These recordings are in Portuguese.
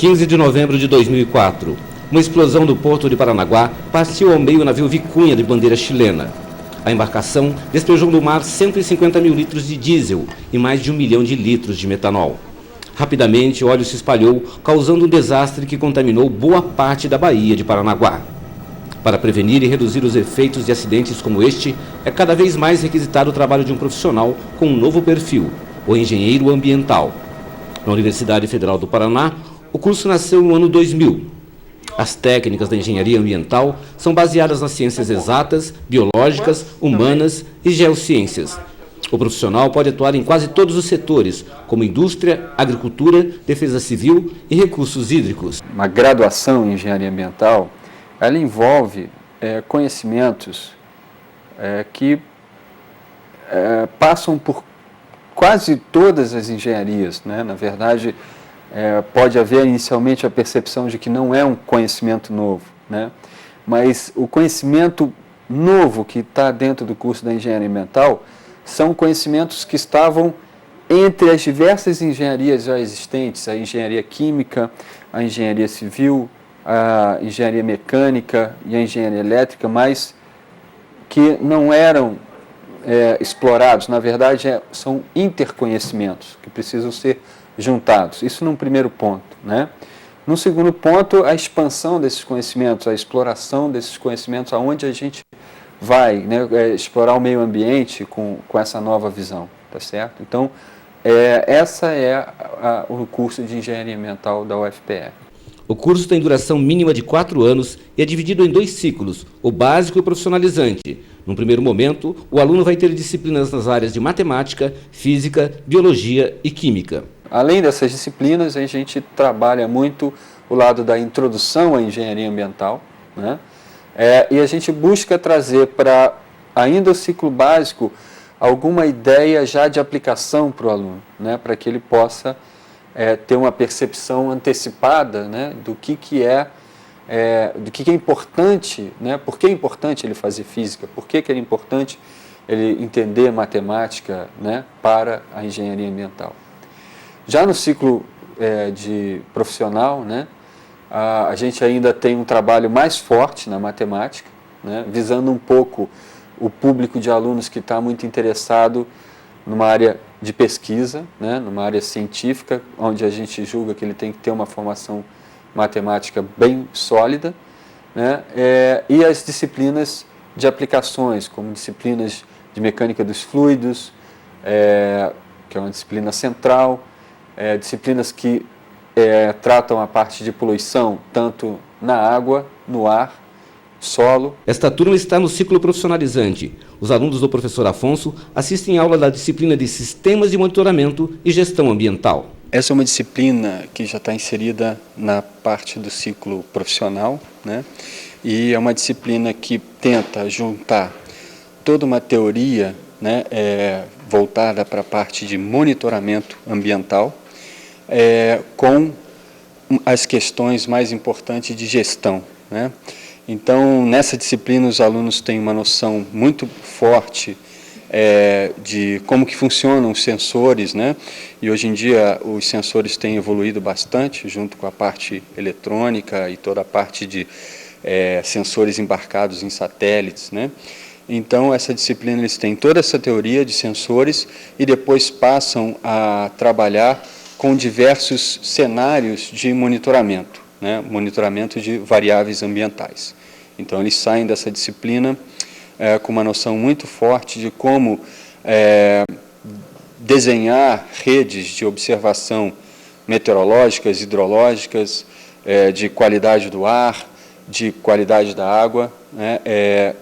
15 de novembro de 2004. Uma explosão do porto de Paranaguá partiu ao meio o navio Vicunha de bandeira chilena. A embarcação despejou no mar 150 mil litros de diesel e mais de 1 milhão de litros de metanol. Rapidamente, o óleo se espalhou, causando um desastre que contaminou boa parte da Baía de Paranaguá. Para prevenir e reduzir os efeitos de acidentes como este, é cada vez mais requisitado o trabalho de um profissional com um novo perfil, o engenheiro ambiental. Na Universidade Federal do Paraná, o curso nasceu no ano 2000. As técnicas da engenharia ambiental são baseadas nas ciências exatas, biológicas, humanas e geociências. O profissional pode atuar em quase todos os setores, como indústria, agricultura, defesa civil e recursos hídricos. Uma graduação em engenharia ambiental, ela envolve conhecimentos que passam por quase todas as engenharias, né? Na verdade, pode haver inicialmente a percepção de que não é um conhecimento novo, né? Mas o conhecimento novo que está dentro do curso da engenharia ambiental são conhecimentos que estavam entre as diversas engenharias já existentes, a engenharia química, a engenharia civil, a engenharia mecânica e a engenharia elétrica, mas que não eram explorados. Na verdade, são interconhecimentos que precisam ser juntados. Isso num primeiro ponto, né? No segundo ponto, a expansão desses conhecimentos, a exploração desses conhecimentos, aonde a gente vai, né, explorar o meio ambiente com essa nova visão, tá certo? Então, essa é o curso de engenharia ambiental da UFPR. O curso tem duração mínima de 4 anos e é dividido em 2 ciclos, o básico e o profissionalizante. Num primeiro momento, o aluno vai ter disciplinas nas áreas de matemática, física, biologia e química. Além dessas disciplinas, a gente trabalha muito o lado da introdução à engenharia ambiental, né? E a gente busca trazer para ainda o ciclo básico alguma ideia já de aplicação para o aluno, né? Para que ele possa ter uma percepção antecipada, né? Do que é importante, né? Por que é importante ele fazer física, por que é importante ele entender matemática, né? Para a engenharia ambiental. Já no ciclo de profissional, né? A gente ainda tem um trabalho mais forte na matemática, né? Visando um pouco o público de alunos que está muito interessado numa área de pesquisa, né? Numa área científica, onde a gente julga que ele tem que ter uma formação matemática bem sólida, né? E as disciplinas de aplicações, como disciplinas de mecânica dos fluidos, que é uma disciplina central, disciplinas que tratam a parte de poluição, tanto na água, no ar, solo. Esta turma está no ciclo profissionalizante. Os alunos do professor Afonso assistem aula da disciplina de Sistemas de Monitoramento e Gestão Ambiental. Essa é uma disciplina que já está inserida na parte do ciclo profissional, né? E é uma disciplina que tenta juntar toda uma teoria, né, voltada para a parte de monitoramento ambiental, com as questões mais importantes de gestão, né? Então, nessa disciplina, os alunos têm uma noção muito forte de como que funcionam os sensores, né? E hoje em dia os sensores têm evoluído bastante, junto com a parte eletrônica e toda a parte de sensores embarcados em satélites, né? Então, essa disciplina, eles têm toda essa teoria de sensores e depois passam a trabalhar com diversos cenários de monitoramento, né? Monitoramento de variáveis ambientais. Então, eles saem dessa disciplina com uma noção muito forte de como desenhar redes de observação meteorológicas, hidrológicas, de qualidade do ar, de qualidade da água, né?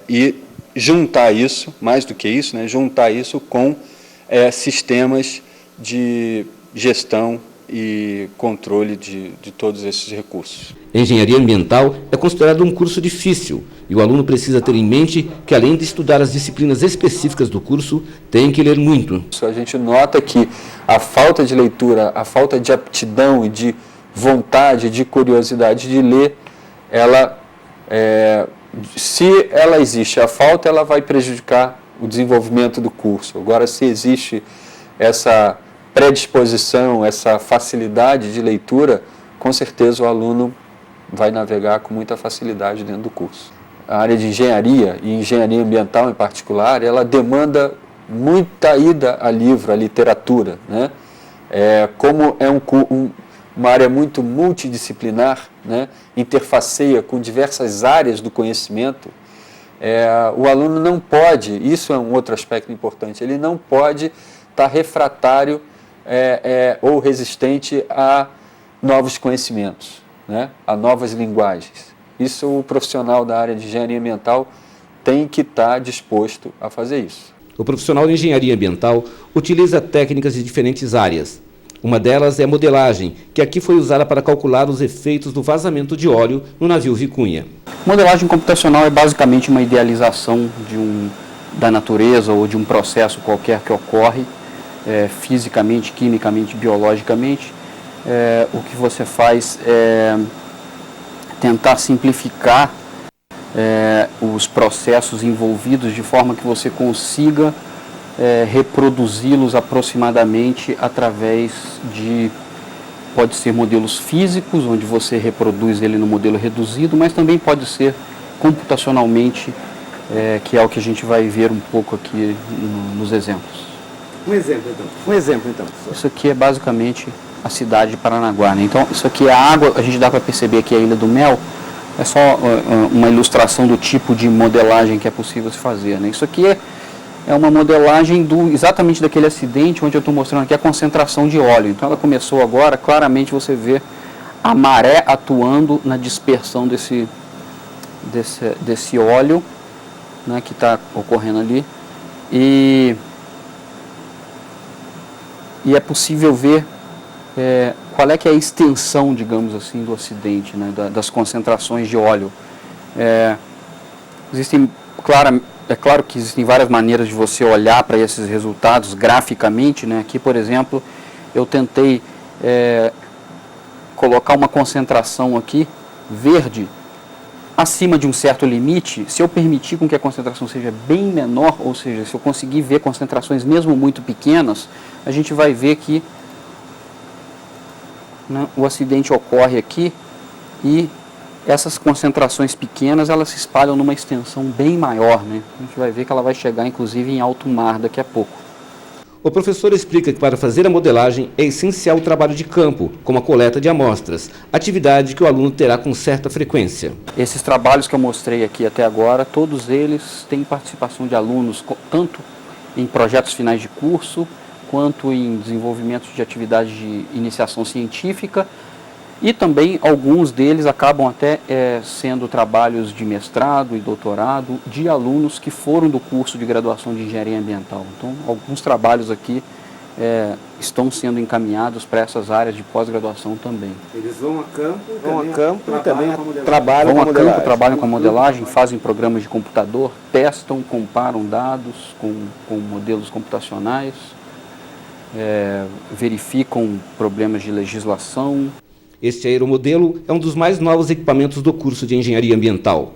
E juntar isso, mais do que isso, né? Juntar isso com sistemas de gestão e controle de todos esses recursos. Engenharia ambiental é considerado um curso difícil e o aluno precisa ter em mente que, além de estudar as disciplinas específicas do curso, tem que ler muito. A gente nota que a falta de leitura, a falta de aptidão e de vontade, de curiosidade de ler, se ela existe, a falta, ela vai prejudicar o desenvolvimento do curso. Agora, se existe essa predisposição, essa facilidade de leitura, com certeza o aluno vai navegar com muita facilidade dentro do curso. A área de engenharia, e engenharia ambiental em particular, ela demanda muita ida a livro, a literatura, né? Como é uma área muito multidisciplinar, né? Interfaceia com diversas áreas do conhecimento, o aluno não pode, isso é um outro aspecto importante, ele não pode estar refratário ou resistente a novos conhecimentos, né? A novas linguagens. Isso o profissional da área de engenharia ambiental tem que estar disposto a fazer isso. O profissional de engenharia ambiental utiliza técnicas de diferentes áreas. Uma delas é a modelagem, que aqui foi usada para calcular os efeitos do vazamento de óleo no navio Vicunha. Modelagem computacional é basicamente uma idealização da natureza ou de um processo qualquer que ocorre, fisicamente, quimicamente, biologicamente. O que você faz é tentar simplificar os processos envolvidos de forma que você consiga reproduzi-los aproximadamente através de, pode ser modelos físicos, onde você reproduz ele no modelo reduzido, mas também pode ser computacionalmente, que é o que a gente vai ver um pouco aqui nos exemplos. Um exemplo, então. Isso aqui é basicamente a cidade de Paranaguá, né? Então, isso aqui é a água, a gente dá para perceber aqui a Ilha do Mel, é só uma ilustração do tipo de modelagem que é possível se fazer, né? Isso aqui é uma modelagem exatamente daquele acidente onde eu estou mostrando aqui a concentração de óleo. Então ela começou agora, claramente você vê a maré atuando na dispersão desse óleo, né, que está ocorrendo ali. E é possível ver qual é que é a extensão, digamos assim, do acidente, né, das concentrações de óleo. É claro que existem várias maneiras de você olhar para esses resultados graficamente, né? Aqui, por exemplo, eu tentei colocar uma concentração aqui, verde, acima de um certo limite. Se eu permitir com que a concentração seja bem menor, ou seja, se eu conseguir ver concentrações mesmo muito pequenas, a gente vai ver que, né, o acidente ocorre aqui e essas concentrações pequenas, elas se espalham numa extensão bem maior, né? A gente vai ver que ela vai chegar, inclusive, em alto mar daqui a pouco. O professor explica que para fazer a modelagem é essencial o trabalho de campo, como a coleta de amostras, atividade que o aluno terá com certa frequência. Esses trabalhos que eu mostrei aqui até agora, todos eles têm participação de alunos, tanto em projetos finais de curso, quanto em desenvolvimento de atividades de iniciação científica, e também alguns deles acabam até sendo trabalhos de mestrado e doutorado de alunos que foram do curso de graduação de engenharia ambiental. Então, alguns trabalhos aqui estão sendo encaminhados para essas áreas de pós-graduação também. Eles vão a campo e também trabalham com a modelagem, fazem programas de computador, testam, comparam dados com modelos computacionais, verificam problemas de legislação. Este aeromodelo é um dos mais novos equipamentos do curso de Engenharia Ambiental.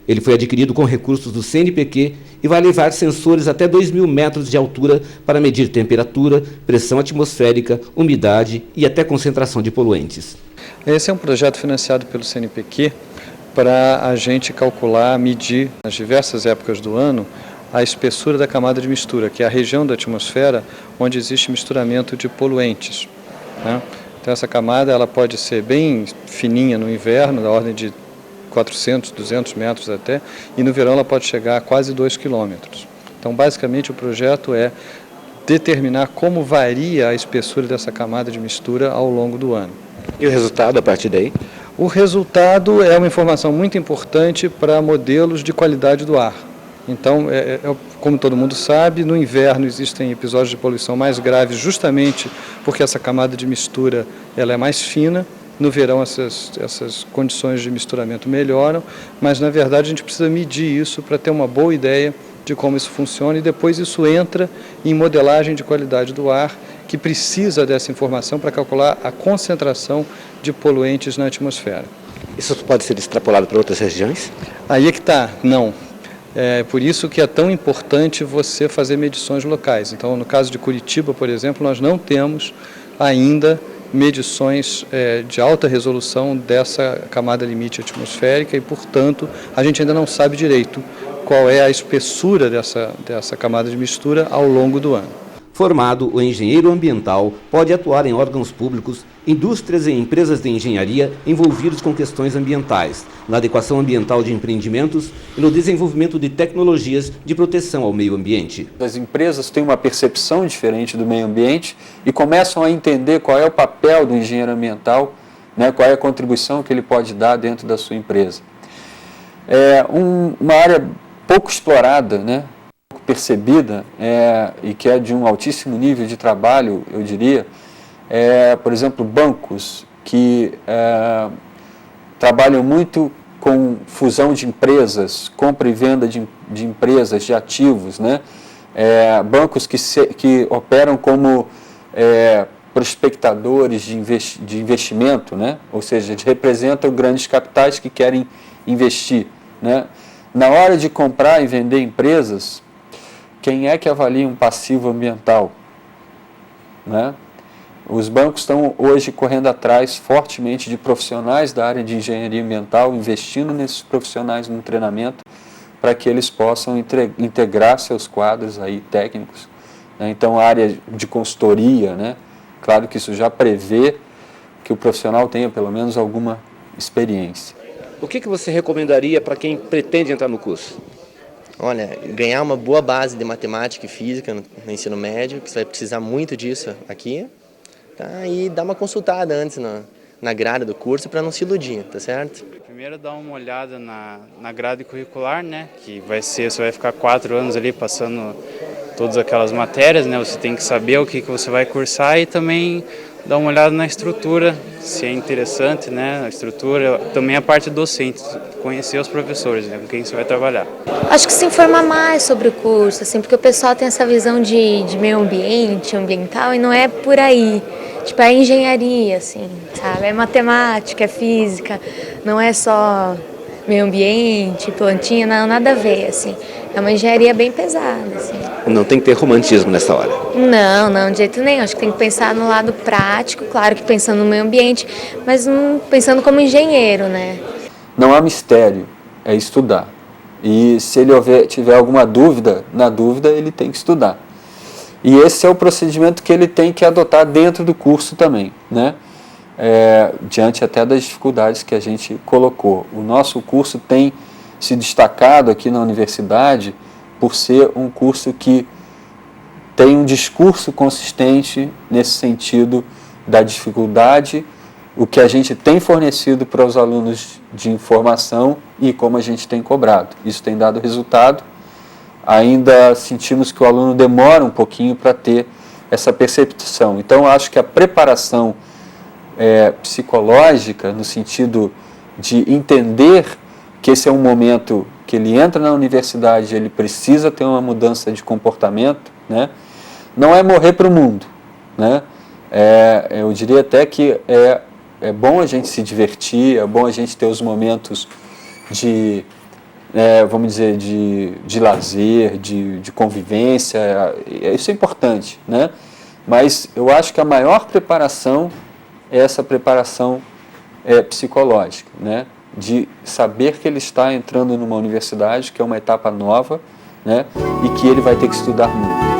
Ele foi adquirido com recursos do CNPq e vai levar sensores até 2.000 metros de altura para medir temperatura, pressão atmosférica, umidade e até concentração de poluentes. Esse é um projeto financiado pelo CNPq para a gente calcular, medir, nas diversas épocas do ano, a espessura da camada de mistura, que é a região da atmosfera onde existe misturamento de poluentes, né? Então essa camada ela pode ser bem fininha no inverno, da ordem de 400, 200 metros até, e no verão ela pode chegar a quase 2 quilômetros. Então basicamente o projeto é determinar como varia a espessura dessa camada de mistura ao longo do ano. E o resultado a partir daí? O resultado é uma informação muito importante para modelos de qualidade do ar. Então, como todo mundo sabe, no inverno existem episódios de poluição mais graves justamente porque essa camada de mistura ela é mais fina. No verão essas condições de misturamento melhoram, mas na verdade a gente precisa medir isso para ter uma boa ideia de como isso funciona e depois isso entra em modelagem de qualidade do ar, que precisa dessa informação para calcular a concentração de poluentes na atmosfera. Isso pode ser extrapolado para outras regiões? Aí é que está, não. É por isso que é tão importante você fazer medições locais. Então, no caso de Curitiba, por exemplo, nós não temos ainda medições de alta resolução dessa camada limite atmosférica e, portanto, a gente ainda não sabe direito qual é a espessura dessa camada de mistura ao longo do ano. Formado, o engenheiro ambiental pode atuar em órgãos públicos, indústrias e empresas de engenharia envolvidos com questões ambientais, na adequação ambiental de empreendimentos e no desenvolvimento de tecnologias de proteção ao meio ambiente. As empresas têm uma percepção diferente do meio ambiente e começam a entender qual é o papel do engenheiro ambiental, né, qual é a contribuição que ele pode dar dentro da sua empresa. É uma área pouco explorada, né, pouco percebida e que é de um altíssimo nível de trabalho, eu diria, por exemplo, bancos que trabalham muito com fusão de empresas, compra e venda de empresas, de ativos, né? Bancos que operam como prospectadores de investimento, né? Ou seja, eles representam grandes capitais que querem investir, né? Na hora de comprar e vender empresas, quem é que avalia um passivo ambiental, né? Os bancos estão hoje correndo atrás fortemente de profissionais da área de engenharia ambiental, investindo nesses profissionais no treinamento para que eles possam integrar seus quadros aí técnicos, né? Então, a área de consultoria, né? Claro que isso já prevê que o profissional tenha pelo menos alguma experiência. O que você recomendaria para quem pretende entrar no curso? Olha, ganhar uma boa base de matemática e física no ensino médio, que você vai precisar muito disso aqui, tá? E dar uma consultada antes na grade do curso para não se iludir, tá certo? Primeiro dar uma olhada na grade curricular, né? Que você vai ficar 4 anos ali passando todas aquelas matérias, né? Você tem que saber o que você vai cursar e também dar uma olhada na estrutura, se é interessante, né? A estrutura, também a parte docente, conhecer os professores, né? Com quem você vai trabalhar. Acho que se informar mais sobre o curso, assim, porque o pessoal tem essa visão de meio ambiente, ambiental, e não é por aí. Tipo, é engenharia, assim, sabe? É matemática, é física, não é só meio ambiente, plantinha, não, nada a ver, assim. É uma engenharia bem pesada, assim. Não tem que ter romantismo nessa hora. Não, de jeito nenhum. Acho que tem que pensar no lado prático, claro que pensando no meio ambiente, mas pensando como engenheiro, né? Não há mistério, é estudar. E se ele tiver alguma dúvida, na dúvida ele tem que estudar. E esse é o procedimento que ele tem que adotar dentro do curso também, né? Diante até das dificuldades que a gente colocou. O nosso curso tem se destacado aqui na universidade por ser um curso que tem um discurso consistente nesse sentido da dificuldade, o que a gente tem fornecido para os alunos de informação e como a gente tem cobrado. Isso tem dado resultado. Ainda sentimos que o aluno demora um pouquinho para ter essa percepção. Então, acho que a preparação psicológica, no sentido de entender que esse é um momento que ele entra na universidade, ele precisa ter uma mudança de comportamento, né? Não é morrer para o mundo, né? Eu diria até que é bom a gente se divertir, é bom a gente ter os momentos de, vamos dizer, de lazer, de convivência, isso é importante, né? Mas eu acho que a maior preparação é essa preparação psicológica, né? De saber que ele está entrando numa universidade, que é uma etapa nova, né? E que ele vai ter que estudar muito.